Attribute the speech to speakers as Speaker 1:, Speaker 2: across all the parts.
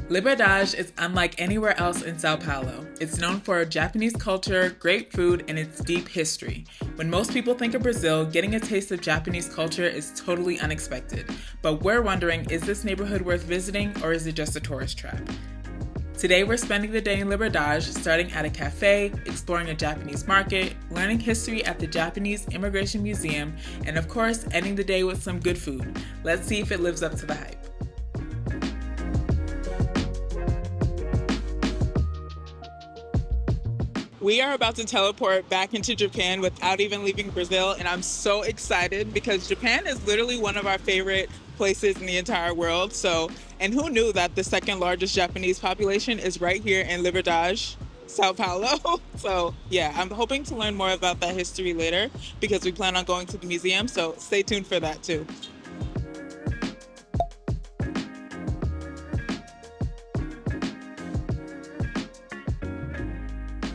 Speaker 1: Liberdade is unlike anywhere else in Sao Paulo. It's known for Japanese culture, great food, and its deep history. When most people think of Brazil, getting a taste of Japanese culture is totally unexpected. But we're wondering, is this neighborhood worth visiting, or is it just a tourist trap? Today we're spending the day in Liberdade, starting at a cafe, exploring a Japanese market, learning history at the Japanese Immigration Museum, and of course, ending the day with some good food. Let's see if it lives up to the hype. We are about to teleport back into Japan without even leaving Brazil, and I'm so excited because Japan is literally one of our favorite places in the entire world. And who knew that the second largest Japanese population is right here in Liberdade, Sao Paulo? So yeah, I'm hoping to learn more about that history later because we plan on going to the museum, so stay tuned for that too.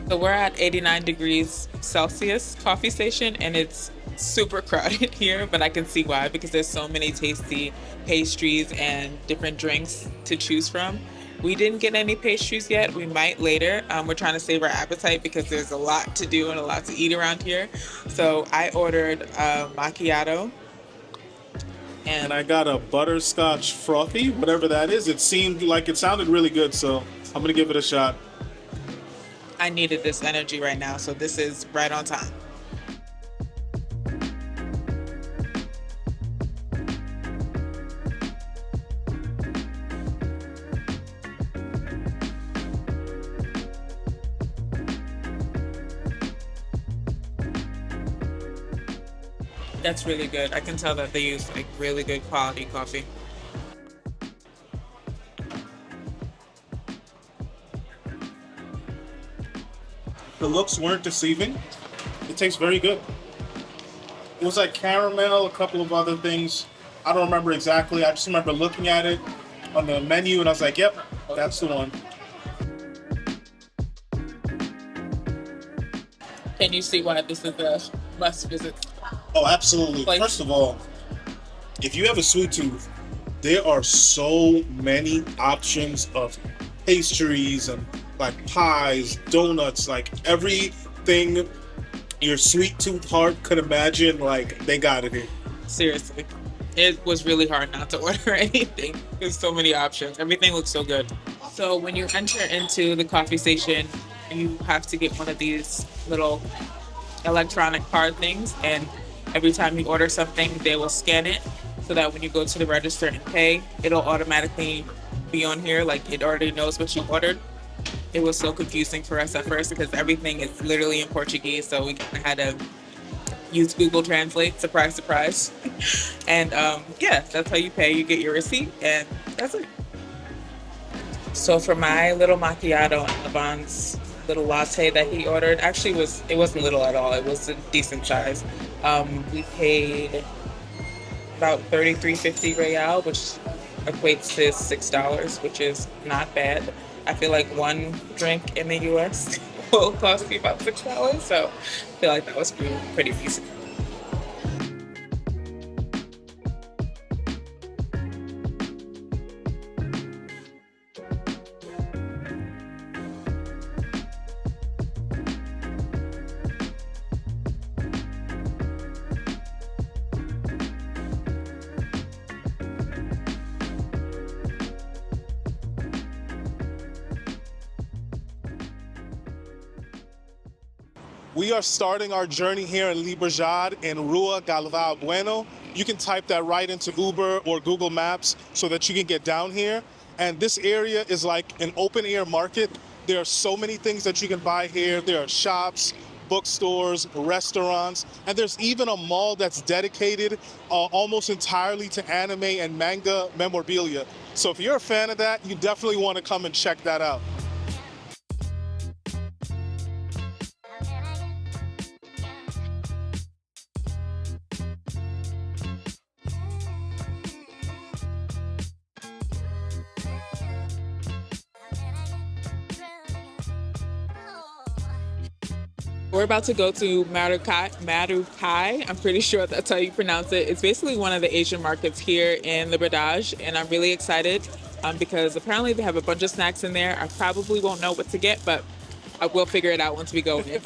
Speaker 1: So we're at 89 degrees Celsius coffee station, and it's super crowded here, but I can see why, because there's so many tasty pastries and different drinks to choose from. We didn't get any pastries yet. We might later. We're trying to save our appetite because there's a lot to do and a lot to eat around here. So I ordered a macchiato.
Speaker 2: And I got a butterscotch frothy, whatever that is. It sounded really good, so I'm gonna give it a shot.
Speaker 1: I needed this energy right now, so this is right on time. That's really good. I can tell that they use really good quality coffee.
Speaker 2: The looks weren't deceiving. It tastes very good. It was like caramel, a couple of other things. I don't remember exactly. I just remember looking at it on the menu and I was like, yep, that's the one.
Speaker 1: Can you see why this is a must visit?
Speaker 2: Oh, absolutely.
Speaker 1: Like-
Speaker 2: First of all, if you have a sweet tooth, there are so many options of pastries and like pies, donuts, like everything your sweet tooth heart could imagine, like they got it here.
Speaker 1: Seriously. It was really hard not to order anything. There's so many options. Everything looks so good. So when you enter into the coffee station, you have to get one of these little electronic card things, and every time you order something, they will scan it so that when you go to the register and pay, it'll automatically be on here, like it already knows what you ordered. It was so confusing for us at first because everything is literally in Portuguese, so we kind of had to use Google Translate, surprise, surprise. And yeah, that's how you pay. You get your receipt, and that's it. So for my little macchiato and Levon's little latte that he ordered, actually it wasn't little at all. It was a decent size. We paid about 33.50 real, which equates to $6, which is not bad. I feel like one drink in the US will cost me about $6, so I feel like that was pretty decent.
Speaker 2: We are starting our journey here in Liberdade in Rua Galvão Bueno. You can type that right into Uber or Google Maps so that you can get down here. And this area is like an open air market. There are so many things that you can buy here. There are shops, bookstores, restaurants, and there's even a mall that's dedicated almost entirely to anime and manga memorabilia. So if you're a fan of that, you definitely want to come and check that out.
Speaker 1: We're about to go to Marukai. I'm pretty sure that's how you pronounce it. It's basically one of the Asian markets here in Liberdade, and I'm really excited. because apparently they have a bunch of snacks in there. I probably won't know what to get, but I will figure it out once we go in.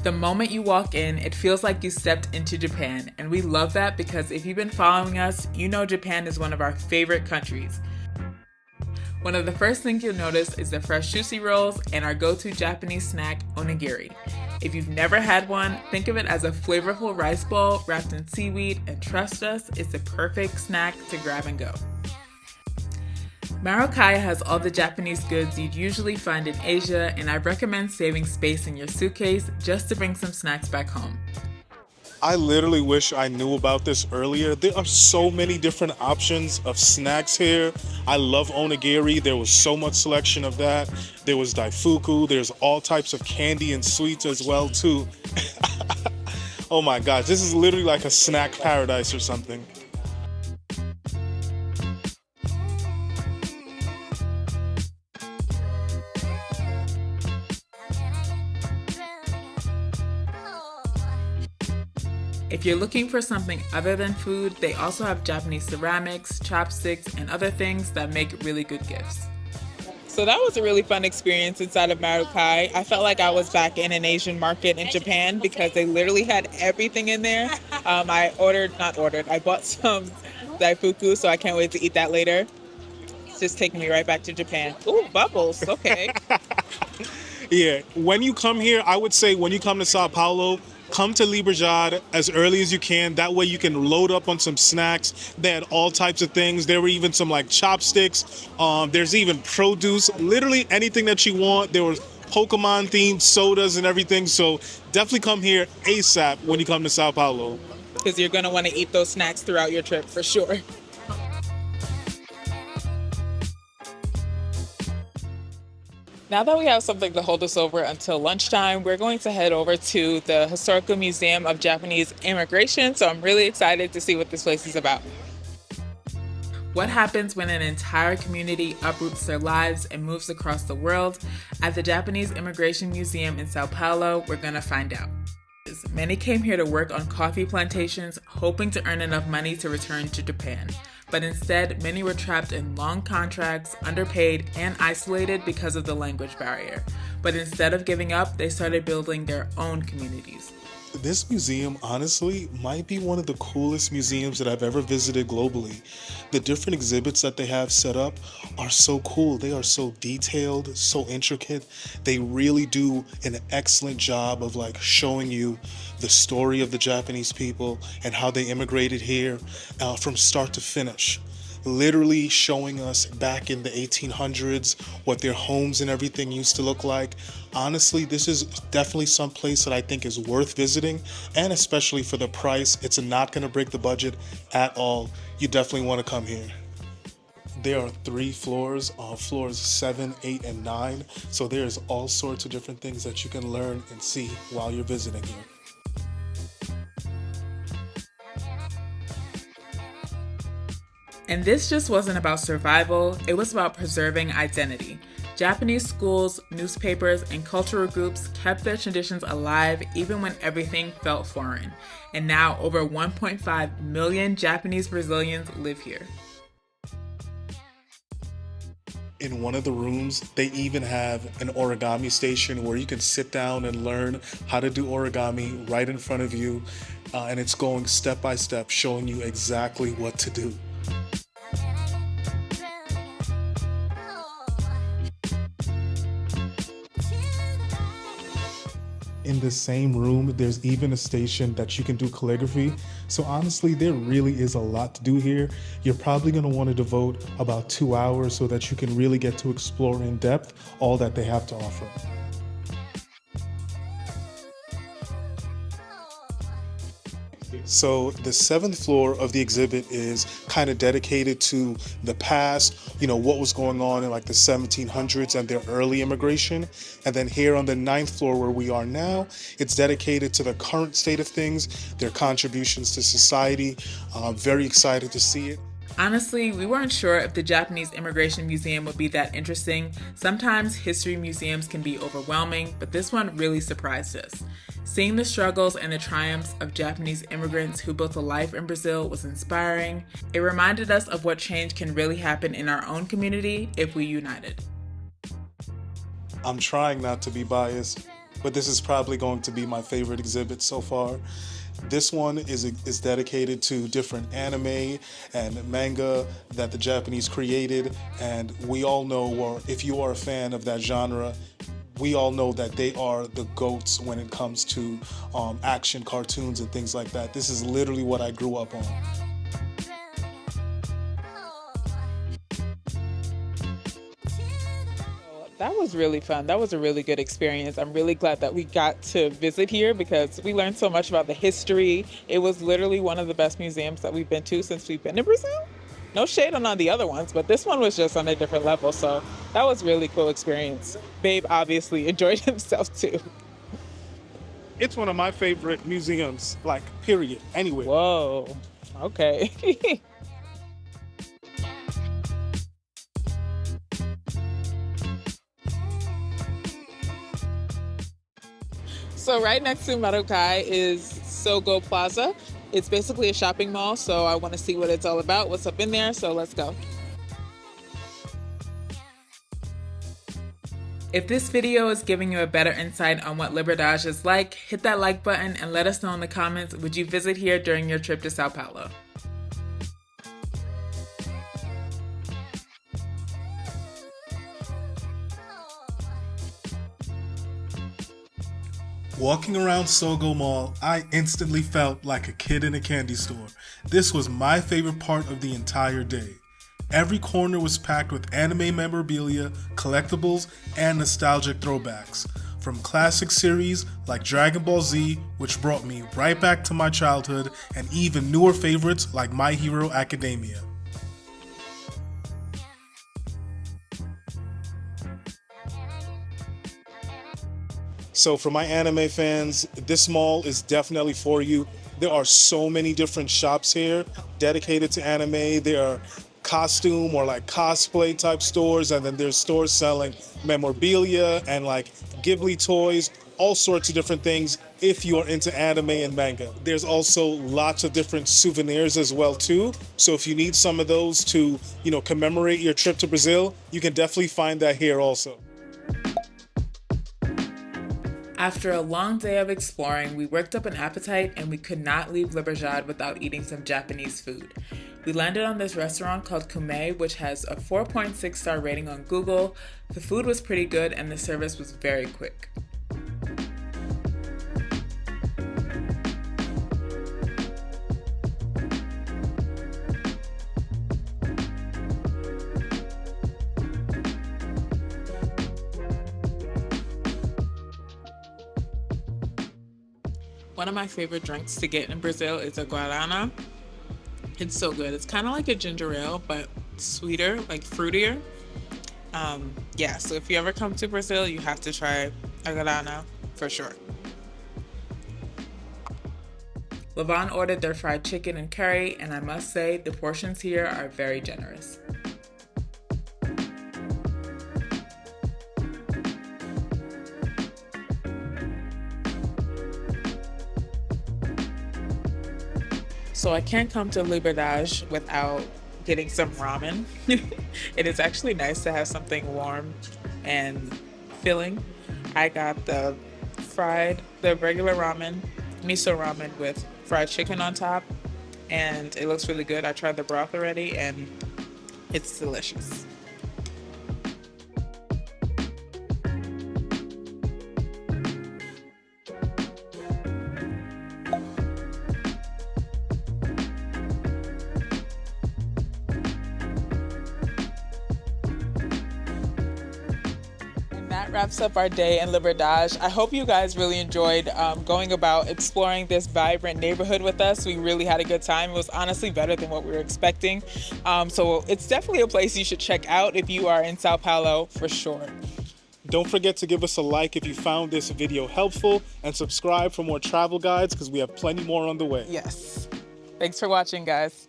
Speaker 1: The moment you walk in, it feels like you stepped into Japan, and we love that because if you've been following us, you know Japan is one of our favorite countries. One of the first things you'll notice is the fresh sushi rolls and our go-to Japanese snack, onigiri. If you've never had one, think of it as a flavorful rice ball wrapped in seaweed, and trust us, it's the perfect snack to grab and go. Marukai has all the Japanese goods you'd usually find in Asia, and I recommend saving space in your suitcase just to bring some snacks back home.
Speaker 2: I literally wish I knew about this earlier. There are so many different options of snacks here. I love onigiri. There was so much selection of that. There was daifuku. There's all types of candy and sweets as well too. Oh my gosh, this is literally like a snack paradise or something.
Speaker 1: If you're looking for something other than food, they also have Japanese ceramics, chopsticks, and other things that make really good gifts. So that was a really fun experience inside of Marukai. I felt like I was back in an Asian market in Japan because they literally had everything in there. I bought some daifuku, so I can't wait to eat that later. It's just taking me right back to Japan. Ooh, bubbles, okay.
Speaker 2: Yeah, when you come here, I would say when you come to Sao Paulo, come to Liberdade as early as you can. That way you can load up on some snacks. They had all types of things. There were even some like chopsticks. There's even produce, literally anything that you want. There was Pokemon themed sodas and everything. So definitely come here ASAP when you come to Sao Paulo.
Speaker 1: Because you're going to want to eat those snacks throughout your trip for sure. Now that we have something to hold us over until lunchtime, we're going to head over to the Historical Museum of Japanese Immigration. So I'm really excited to see what this place is about. What happens when an entire community uproots their lives and moves across the world? At the Japanese Immigration Museum in Sao Paulo, we're going to find out. Many came here to work on coffee plantations, hoping to earn enough money to return to Japan. But instead, many were trapped in long contracts, underpaid, and isolated because of the language barrier. But instead of giving up, they started building their own communities.
Speaker 2: This museum, honestly, might be one of the coolest museums that I've ever visited globally. The different exhibits that they have set up are so cool. They are so detailed, so intricate. They really do an excellent job of like showing you the story of the Japanese people and how they immigrated here from start to finish. Literally showing us back in the 1800s what their homes and everything used to look like. Honestly, this is definitely some place that I think is worth visiting, and especially for the price, it's not going to break the budget at all. You definitely want to come here. There are 3 floors, floors 7, 8, and 9, so there's all sorts of different things that you can learn and see while you're visiting here.
Speaker 1: And this just wasn't about survival, it was about preserving identity. Japanese schools, newspapers, and cultural groups kept their traditions alive even when everything felt foreign. And now over 1.5 million Japanese Brazilians live here.
Speaker 2: In one of the rooms, they even have an origami station where you can sit down and learn how to do origami right in front of you. And it's going step by step, showing you exactly what to do. In the same room, there's even a station that you can do calligraphy. So honestly, there really is a lot to do here. You're probably going to want to devote about 2 hours so that you can really get to explore in depth all that they have to offer. So the 7th floor of the exhibit is kind of dedicated to the past, what was going on in like the 1700s and their early immigration. And then here on the 9th floor where we are now, it's dedicated to the current state of things, their contributions to society. I'm very excited to see it.
Speaker 1: Honestly, we weren't sure if the Japanese Immigration Museum would be that interesting. Sometimes history museums can be overwhelming, but this one really surprised us. Seeing the struggles and the triumphs of Japanese immigrants who built a life in Brazil was inspiring. It reminded us of what change can really happen in our own community if we united.
Speaker 2: I'm trying not to be biased, but this is probably going to be my favorite exhibit so far. This one is dedicated to different anime and manga that the Japanese created, and we all know, or if you are a fan of that genre, we all know that they are the GOATs when it comes to action cartoons and things like that. This is literally what I grew up on.
Speaker 1: That was really fun. That was a really good experience. I'm really glad that we got to visit here because we learned so much about the history. It was literally one of the best museums that we've been to since we've been to Brazil. No shade on all the other ones, but this one was just on a different level. So that was a really cool experience. Babe obviously enjoyed himself too.
Speaker 2: It's one of my favorite museums, like, period, anyway.
Speaker 1: Whoa, okay. So right next to Marukai is Sogo Plaza. It's basically a shopping mall, so I want to see what it's all about, what's up in there, so let's go. If this video is giving you a better insight on what Liberdade is like, hit that like button and let us know in the comments, would you visit here during your trip to Sao Paulo?
Speaker 2: Walking around Sogo Mall, I instantly felt like a kid in a candy store. This was my favorite part of the entire day. Every corner was packed with anime memorabilia, collectibles, and nostalgic throwbacks. From classic series like Dragon Ball Z, which brought me right back to my childhood, and even newer favorites like My Hero Academia. So for my anime fans, this mall is definitely for you. There are so many different shops here dedicated to anime. There are costume or like cosplay type stores, and then there's stores selling memorabilia and like Ghibli toys, all sorts of different things if you are into anime and manga. There's also lots of different souvenirs as well too. So if you need some of those to, commemorate your trip to Brazil, you can definitely find that here also.
Speaker 1: After a long day of exploring, we worked up an appetite and we could not leave Liberdade without eating some Japanese food. We landed on this restaurant called Komei, which has a 4.6 star rating on Google. The food was pretty good and the service was very quick. One of my favorite drinks to get in Brazil is a guarana. It's so good. It's kind of like a ginger ale, but sweeter, like fruitier. So if you ever come to Brazil, you have to try a guarana for sure. Lavon ordered their fried chicken and curry, and I must say the portions here are very generous. So I can't come to Liberdade without getting some ramen. It is actually nice to have something warm and filling. I got the regular ramen, miso ramen with fried chicken on top, and it looks really good. I tried the broth already and it's delicious. That wraps up our day in Liberdade. I hope you guys really enjoyed going about exploring this vibrant neighborhood with us. We really had a good time. It was honestly better than what we were expecting. So it's definitely a place you should check out if you are in Sao Paulo for sure.
Speaker 2: Don't forget to give us a like if you found this video helpful, and subscribe for more travel guides because we have plenty more on the way.
Speaker 1: Yes. Thanks for watching, guys.